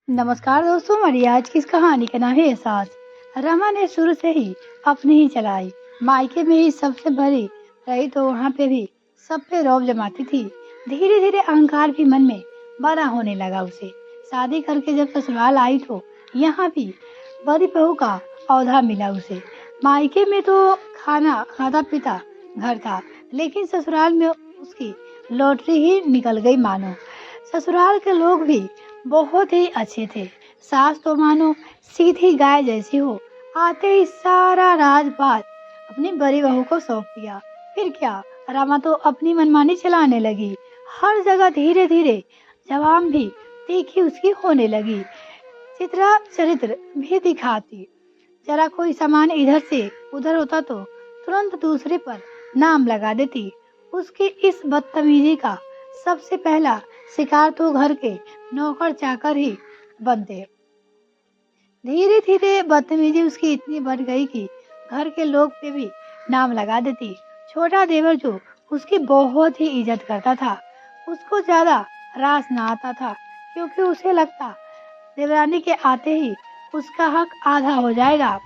नमस्कार दोस्तों, हमारी आज की इस कहानी का नाम है एहसास। रमा ने शुरू से ही अपनी ही चलाई। मायके में ही सबसे बड़ी रही तो वहाँ पे भी सब पे रौब जमाती थी। धीरे धीरे अहंकार भी मन में बड़ा होने लगा उसे। शादी करके जब ससुराल आई तो यहाँ भी बड़ी बहू का औहदा मिला उसे। मायके में तो खाना खाता पीता घर था, लेकिन ससुराल में उसकी लॉटरी ही निकल गई मानो। ससुराल के लोग भी बहुत ही अच्छे थे। सास तो मानो सीधी गाय जैसी हो। आते ही सारा राजपाट अपनी बड़ी बहू को सौंप दिया। फिर क्या, रमा तो अपनी मनमानी चलाने लगी। हर जगह धीरे धीरे जबान भी तीखी उसकी होने लगी। चित्रा चरित्र भी दिखाती। जरा कोई सामान इधर से उधर होता तो तुरंत दूसरे पर नाम लगा देती। उसकी इस बदतमीजी का सबसे पहला शिकार तो घर के नौकर चाकर ही बनते। धीरे धीरे बदतमीजी उसकी इतनी बढ़ गई कि घर के लोग पे भी नाम लगा देती। छोटा देवर जो उसकी बहुत ही इज्जत करता था, उसको ज्यादा रास ना आता था, क्योंकि उसे लगता देवरानी के आते ही उसका हक आधा हो जाएगा।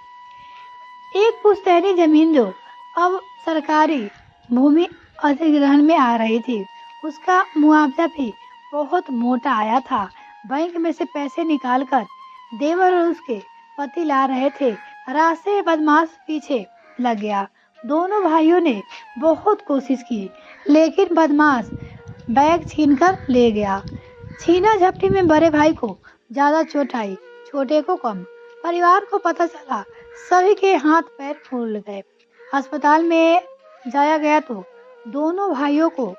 एक पुश्तैनी जमीन जो अब सरकारी भूमि अधिग्रहण में आ रही थी, उसका मुआवजा भी बहुत मोटा आया था। बैंक में से पैसे निकालकर देवर और उसके पति ला रहे थे। रास्ते में बदमाश पीछे लग गया। दोनों भाइयों ने बहुत कोशिश की, लेकिन बदमाश बैग छीनकर ले गया। छीना झपटी में बड़े भाई को ज्यादा चोट आई, छोटे को कम। परिवार को पता चला, सभी के हाथ पैर फूल गए। अस्पताल में जाया गया तो दोनों भाइयों को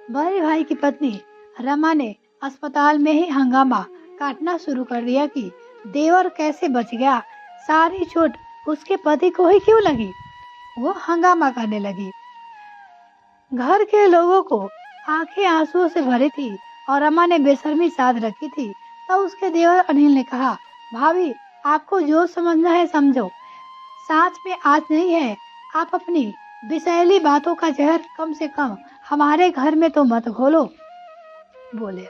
बड़े भाई की पत्नी रमा ने अस्पताल में ही हंगामा काटना शुरू कर दिया कि देवर कैसे बच गया, सारी चोट उसके पति को ही क्यों लगी। वो हंगामा करने लगी। घर के लोगों को आंखें आंसुओं से भरी थी और रमा ने बेशर्मी साध रखी थी। तब उसके देवर अनिल ने कहा, भाभी, आपको जो समझना है समझो, सांस में आज नहीं है। आप अपनी विषैली बातों का जहर कम से कम हमारे घर में तो मत घोलो। बोले,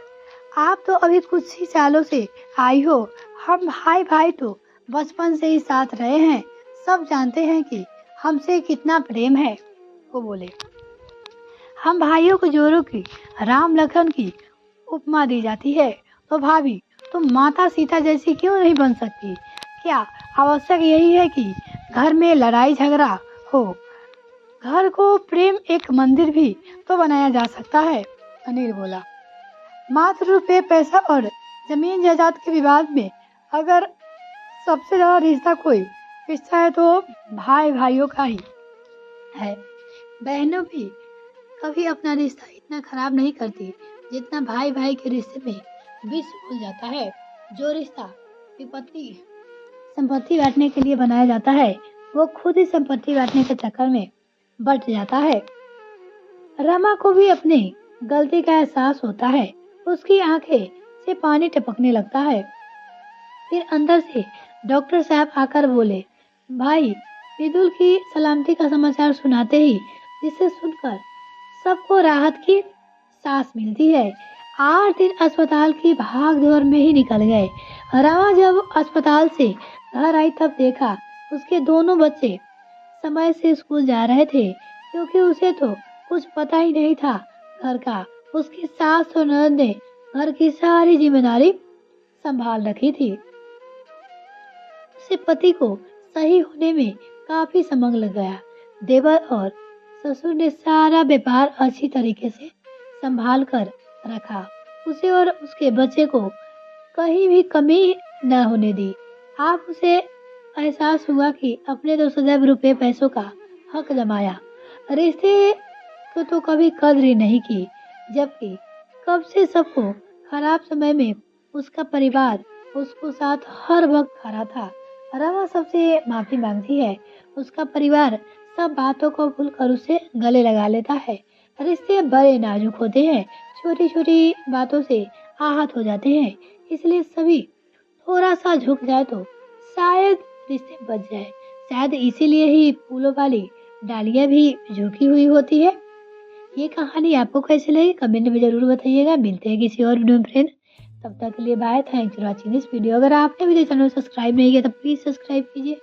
आप तो अभी कुछ ही सालों से आई हो। हम भाई भाई तो बचपन से ही साथ रहे हैं। सब जानते हैं कि हमसे कितना प्रेम है। वो बोले, हम भाइयों को जोड़ों की राम लखन की उपमा दी जाती है, तो भाभी तुम माता सीता जैसी क्यों नहीं बन सकती। क्या आवश्यक यही है कि घर में लड़ाई झगड़ा हो। घर को प्रेम एक मंदिर भी तो बनाया जा सकता है। अनिल बोला, मात्र रुपये पैसा और जमीन जायदाद के विवाद में अगर सबसे ज्यादा रिश्ता कोई रिश्ता है तो भाई भाइयों का ही है। बहनों भी कभी अपना रिश्ता इतना खराब नहीं करती जितना भाई भाई के रिश्ते में विष घुल जाता है। जो रिश्ता विपत्ति संपत्ति बांटने के लिए बनाया जाता है, वो खुद ही संपत्ति बांटने के चक्कर में बट जाता है। रमा को भी अपनी गलती का एहसास होता है। उसकी आंखें से पानी टपकने लगता है। फिर अंदर से डॉक्टर साहब आकर बोले, भाई, विदुल की सलामती का समाचार सुनाते ही जिसे सुनकर सबको राहत की सांस मिलती है। 8 दिन अस्पताल की भाग दौड़ में ही निकल गए। रमा जब अस्पताल से घर आई तब देखा उसके दोनों बच्चे समय से स्कूल जा रहे थे, क्योंकि उसे तो कुछ पता ही नहीं था घर का। उसकी सास और ननद ने घर की सारी जिम्मेदारी संभाल रखी थी। उसे पति को सही होने में काफी समय लग गया। देवर और ससुर ने सारा व्यापार अच्छी तरीके से संभाल कर रखा। उसे और उसके बच्चे को कहीं भी कमी न होने दी। आप उसे एहसास हुआ कि अपने तो सदैव रुपये पैसों का हक जमाया, रिश्ते को तो कभी कदर ही नहीं की, जबकि कब से सबको खराब समय में उसका परिवार उसको साथ हर वक्त खड़ा था। रमा सबसे माफी मांगती है। उसका परिवार सब बातों को भूलकर उसे गले लगा लेता है। रिश्ते बड़े नाजुक होते हैं, छोटी छोटी बातों से आहत हो जाते हैं, इसलिए सभी थोड़ा सा झुक जाए तो शायद रिश्ते बच जाए। शायद इसीलिए ही फूलों वाली डालियां भी झुकी हुई होती है। ये कहानी आपको कैसी लगी कमेंट में जरूर बताइएगा। मिलते हैं किसी और वीडियो में फ्रेंड। तब तक के लिए bye, thanks for watching this video. अगर आपने भी चैनल सब्सक्राइब नहीं किया तो प्लीज़ सब्सक्राइब कीजिए।